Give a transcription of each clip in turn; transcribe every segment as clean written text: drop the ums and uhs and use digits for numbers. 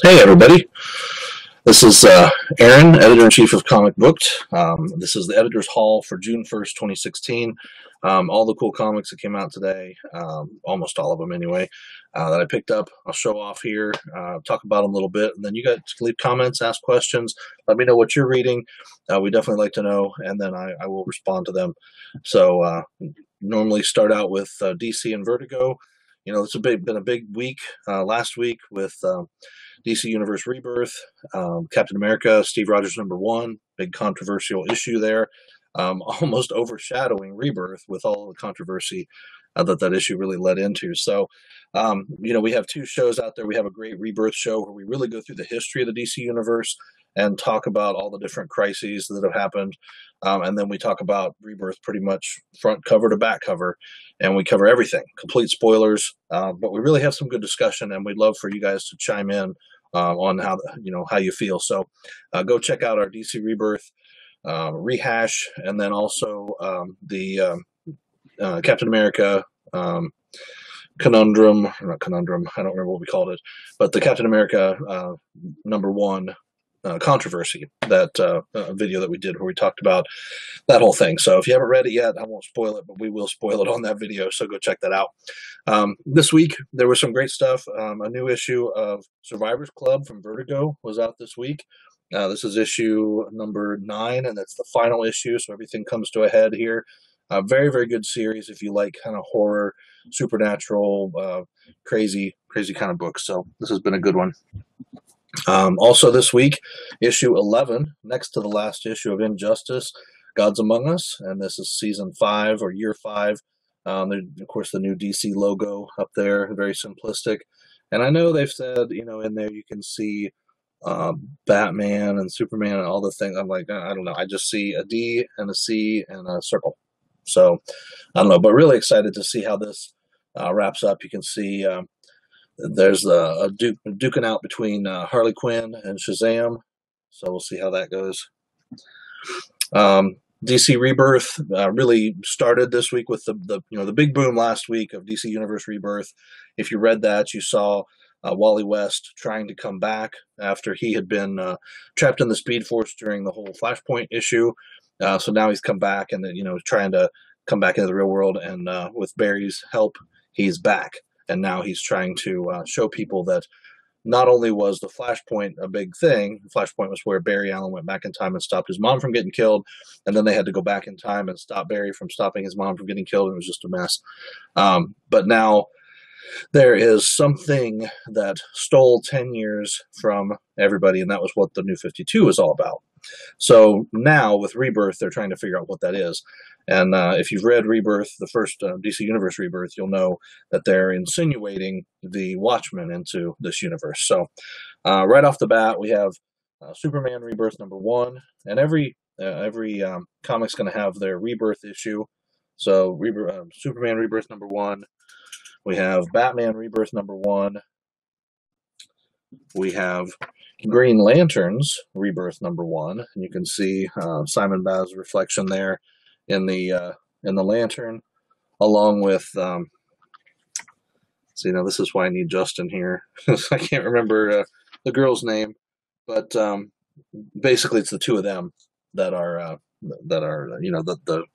Hey, everybody. This is Aaron, editor-in-chief of Comic Booked. This is the Editor's Haul for June 1st, 2016. All the cool comics that came out today, almost all of them anyway, that I picked up. I'll show off here, talk about them a little bit, and then you guys leave comments, ask questions, let me know what you're reading. We definitely like to know, and then I will respond to them. So normally start out with DC and Vertigo. You know, it's been a big week last week with DC Universe Rebirth, Captain America, Steve Rogers #1, big controversial issue there, almost overshadowing Rebirth with all the controversy that issue really led into. So, you know, we have two shows out there. We have a great Rebirth show where we really go through the history of the DC Universe and talk about all the different crises that have happened. And then we talk about Rebirth pretty much front cover to back cover, and we cover everything, complete spoilers. But we really have some good discussion, and we'd love for you guys to chime in on how you feel. So go check out our DC Rebirth rehash, and then also the Captain America conundrum, or not conundrum, I don't remember what we called it, but the Captain America #1 controversy, that video that we did where we talked about that whole thing. So if you haven't read it yet, I won't spoil it, but we will spoil it on that video, so go check that out. This week, there was some great stuff. A new issue of Survivors Club from Vertigo was out this week. This is issue number 9, and it's the final issue, so everything comes to a head here. Very, very good series if you like kind of horror, supernatural, crazy kind of books. So this has been a good one. Also this week, issue 11, next to the last issue of Injustice, Gods Among Us, and this is season 5 or year 5. Of course, the new DC logo up there, very simplistic. And I know they've said, you know, in there you can see Batman and Superman and all the things. I'm like, I don't know. I just see a D and a C and a circle. So I don't know, but really excited to see how this wraps up. You can see there's a duking out between Harley Quinn and Shazam, so we'll see how that goes. DC Rebirth really started this week with the big boom last week of DC Universe Rebirth. If you read that, you saw Wally West trying to come back after he had been trapped in the Speed Force during the whole Flashpoint issue. So now he's come back and trying to come back into the real world, and with Barry's help, he's back. And now he's trying to show people that not only was the Flashpoint a big thing, Flashpoint was where Barry Allen went back in time and stopped his mom from getting killed, and then they had to go back in time and stop Barry from stopping his mom from getting killed, and it was just a mess. But now there is something that stole 10 years from everybody, and that was what the New 52 is all about. So now with Rebirth, they're trying to figure out what that is. And if you've read Rebirth, the first DC Universe Rebirth, you'll know that they're insinuating the Watchmen into this universe. So right off the bat, we have Superman Rebirth #1, and every comic's going to have their Rebirth issue. So Superman Rebirth #1. We have Batman Rebirth #1. We have Green Lantern's Rebirth #1, and you can see Simon Baz's reflection there in the lantern, along with see, now this is why I need Justin here. I can't remember the girl's name, but basically it's the two of them that are the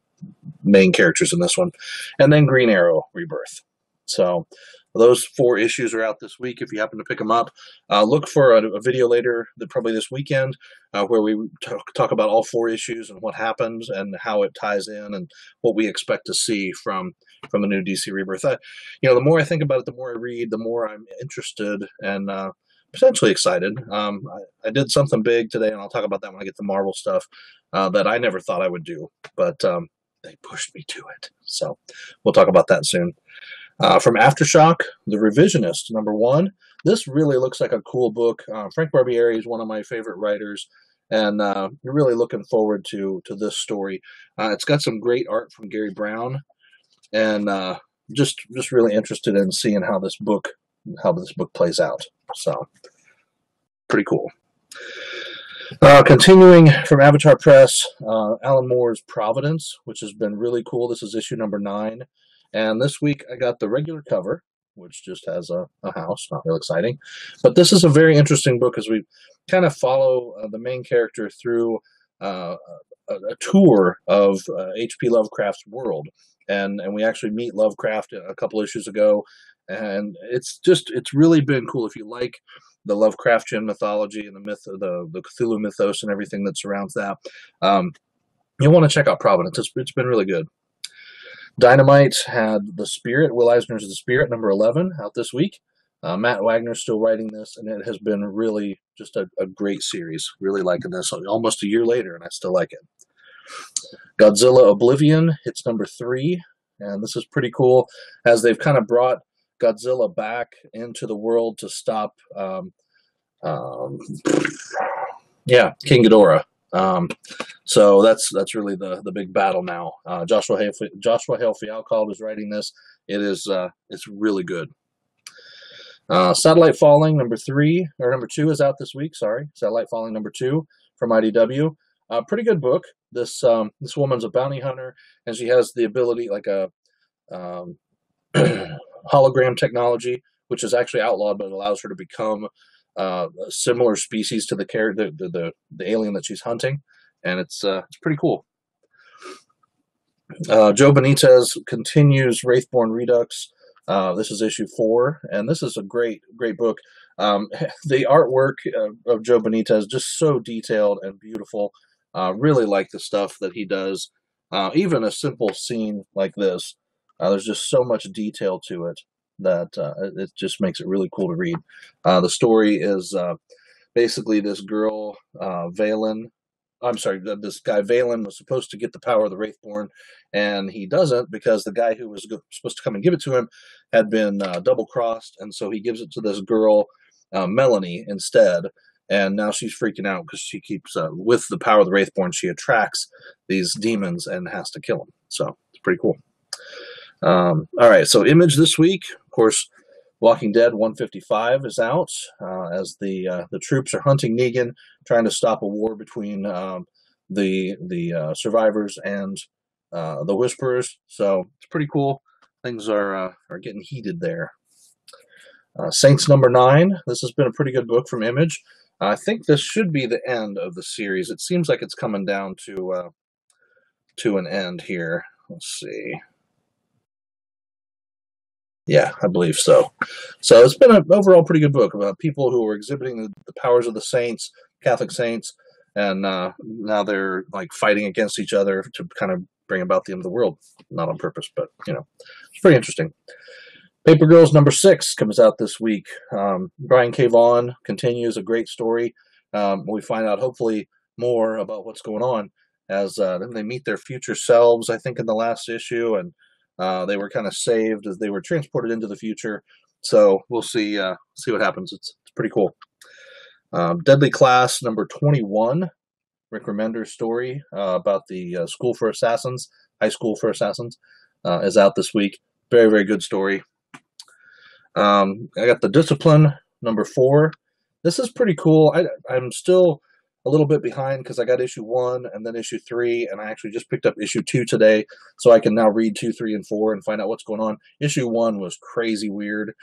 main characters in this one, and then Green Arrow Rebirth. So those 4 issues are out this week. If you happen to pick them up, look for a video later, probably this weekend, where we talk about all 4 issues and what happens and how it ties in and what we expect to see from the new DC Rebirth. The more I think about it, the more I read, the more I'm interested and potentially excited. I did something big today, and I'll talk about that when I get to Marvel stuff, that I never thought I would do, but they pushed me to it. So we'll talk about that soon. From Aftershock, The Revisionist #1. This really looks like a cool book. Frank Barbieri is one of my favorite writers, and you're really looking forward to this story. It's got some great art from Gary Brown, and just really interested in seeing how this book plays out. So pretty cool. Continuing from Avatar Press, Alan Moore's Providence, which has been really cool. This is issue number 9. And this week I got the regular cover, which just has a house. Not real exciting. But this is a very interesting book as we kind of follow the main character through uh, a tour of H.P. Lovecraft's world. And we actually meet Lovecraft a couple issues ago. And it's really been cool. If you like the Lovecraftian mythology and the myth, the Cthulhu mythos and everything that surrounds that, you'll want to check out Providence. It's been really good. Dynamite had The Spirit, Will Eisner's The Spirit, number 11, out this week. Matt Wagner's still writing this, and it has been really just a great series. Really liking this almost a year later, and I still like it. Godzilla Oblivion hits number 3, and this is pretty cool as they've kind of brought Godzilla back into the world to stop, King Ghidorah. So that's really the big battle now. Joshua Hale Fialkov is writing this. It's really good. Satellite Falling number 2 is out this week. Sorry, Satellite Falling number 2 from IDW. Pretty good book. This woman's a bounty hunter, and she has the ability, like a hologram technology, which is actually outlawed, but it allows her to become a similar species to the character, the alien that she's hunting, and it's pretty cool. Joe Benitez continues Wraithborn Redux. This is issue 4, and this is a great book. The artwork of Joe Benitez just so detailed and beautiful. Really like the stuff that he does. Even a simple scene like this, there's just so much detail to it that it just makes it really cool to read. The story is basically this girl, Valen. I'm sorry, this guy Valen was supposed to get the power of the Wraithborn, and he doesn't because the guy who was supposed to come and give it to him had been double-crossed, and so he gives it to this girl, Melanie, instead. And now she's freaking out because she keeps, with the power of the Wraithborn, she attracts these demons and has to kill them. So it's pretty cool. All right, so Image this week, of course, Walking Dead 155 is out as the troops are hunting Negan, trying to stop a war between the survivors and the Whisperers. So it's pretty cool. Things are getting heated there. Saints number 9. This has been a pretty good book from Image. I think this should be the end of the series. It seems like it's coming down to an end here. Let's see. Yeah, I believe so. So it's been an overall pretty good book about people who are exhibiting the powers of the saints, Catholic saints, and now they're like fighting against each other to kind of bring about the end of the world. Not on purpose, but it's pretty interesting. Paper Girls number 6 comes out this week. Brian K. Vaughan continues a great story. We find out hopefully more about what's going on as they meet their future selves, I think, in the last issue, and they were kind of saved as they were transported into the future. So we'll see what happens. It's pretty cool. Deadly Class number 21, Rick Remender's story about the high school for assassins, is out this week. Very, very good story. I got The Discipline number 4. This is pretty cool. I'm still a little bit behind because I got issue 1 and then issue 3, and I actually just picked up issue 2 today, so I can now read 2, 3, and 4 and find out what's going on. Issue 1 was crazy weird.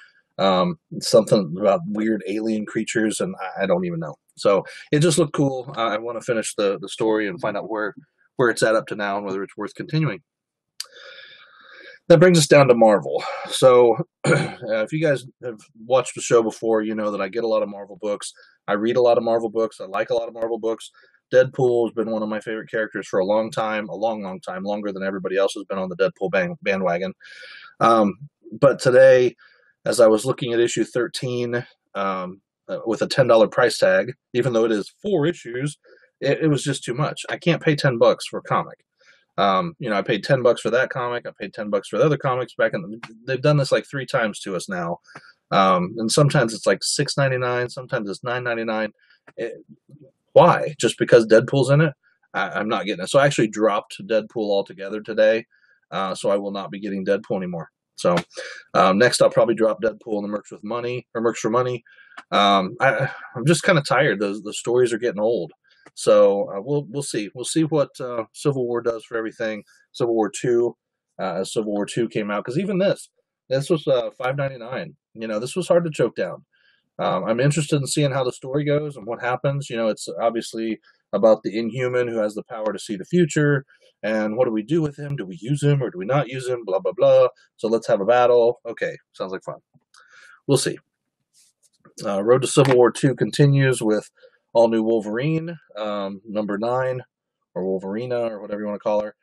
Something about weird alien creatures, and I don't even know. So it just looked cool. I want to finish the story and find out where it's at up to now and whether it's worth continuing. That brings us down to Marvel. So if you guys have watched the show before, you know that I get a lot of Marvel books. I read a lot of Marvel books. I like a lot of Marvel books. Deadpool has been one of my favorite characters for a long time, longer than everybody else has been on the Deadpool bandwagon. But today, as I was looking at issue 13 with a $10 price tag, even though it is 4 issues, it was just too much. I can't pay $10 for a comic. I paid $10 for that comic. I paid $10 for the other comics they've done this like 3 times to us now. And sometimes it's like $6.99, sometimes it's $9.99. Why? Just because Deadpool's in it? I'm not getting it. So I actually dropped Deadpool altogether today. So I will not be getting Deadpool anymore. So next I'll probably drop Deadpool in the Mercs for Money. I'm just kind of tired. The stories are getting old. So we'll see. We'll see what Civil War does for everything. Civil War 2, as Civil War 2 came out, because even this This was $5.99. This was hard to choke down. I'm interested in seeing how the story goes and what happens. It's obviously about the Inhuman who has the power to see the future. And what do we do with him? Do we use him or do we not use him? Blah, blah, blah. So let's have a battle. Okay, sounds like fun. We'll see. Road to Civil War II continues with all new Wolverine, number 9, or Wolverina, or whatever you want to call her.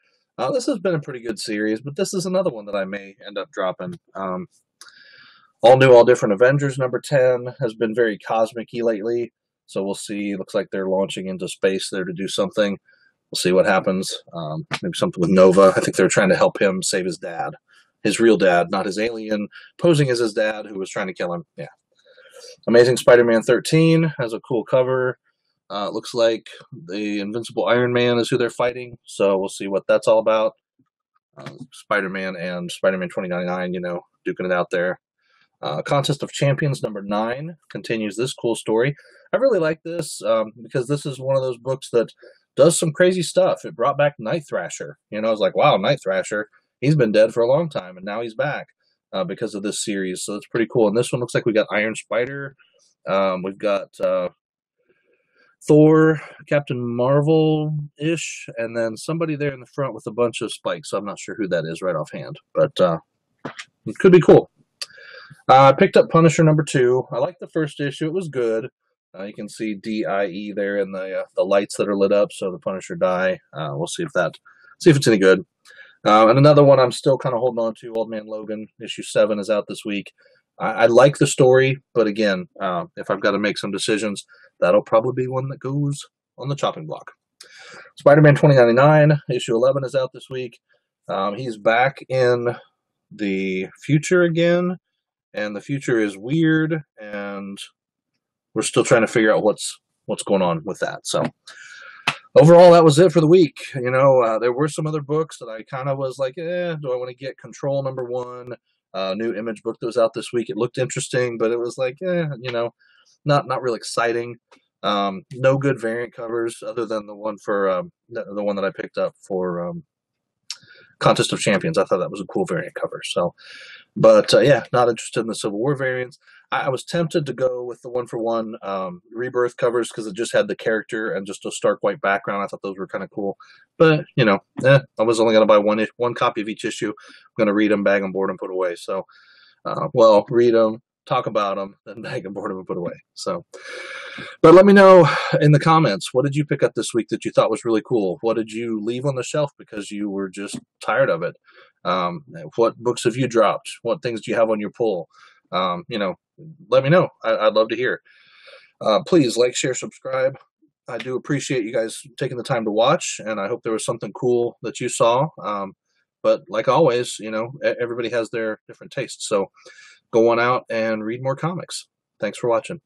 This has been a pretty good series, but this is another one that I may end up dropping. All new, all different Avengers number 10 has been very cosmic-y lately, so we'll see. Looks like they're launching into space there to do something. We'll see what happens. Maybe something with Nova. I think they're trying to help him save his dad. His real dad, not his alien, posing as his dad who was trying to kill him. Yeah. Amazing Spider-Man 13 has a cool cover. Looks like the Invincible Iron Man is who they're fighting, so we'll see what that's all about. Spider-Man and Spider-Man 2099, duking it out there. Contest of Champions number 9 continues this cool story. I really like this because this is one of those books that does some crazy stuff. It brought back Night Thrasher. I was like, wow, Night Thrasher. He's been dead for a long time, and now he's back because of this series. So it's pretty cool. And this one looks like we got Iron Spider. We've got Thor, Captain Marvel-ish, and then somebody there in the front with a bunch of spikes. So I'm not sure who that is right offhand, but it could be cool. I picked up Punisher number 2. I liked the first issue. It was good. You can see DIE there in the lights that are lit up, so the Punisher die. We'll see if it's any good. And another one I'm still kind of holding on to, Old Man Logan, issue 7 is out this week. I like the story, but again, if I've got to make some decisions, that'll probably be one that goes on the chopping block. Spider-Man 2099, issue 11 is out this week. He's back in the future again, and the future is weird, and we're still trying to figure out what's going on with that. So overall, that was it for the week. There were some other books that I kind of was like, do I want to get Control number 1? New Image book that was out this week. It looked interesting, but it was like, not real exciting. No good variant covers other than the one for the one that I picked up for Contest of Champions. I thought that was a cool variant cover. So, but yeah, not interested in the Civil War variants. I was tempted to go with the 1-for-1 Rebirth covers because it just had the character and just a stark white background. I thought those were kind of cool. But, I was only going to buy one copy of each issue. I'm going to read them, bag them, board them, put away. So, read them, talk about them, then bag them, board them, and put away. So, but let me know in the comments, what did you pick up this week that you thought was really cool? What did you leave on the shelf because you were just tired of it? What books have you dropped? What things do you have on your pull? Let me know. I'd love to hear. Please like, share, subscribe. I do appreciate you guys taking the time to watch, and I hope there was something cool that you saw. But like always, everybody has their different tastes. So go on out and read more comics. Thanks for watching.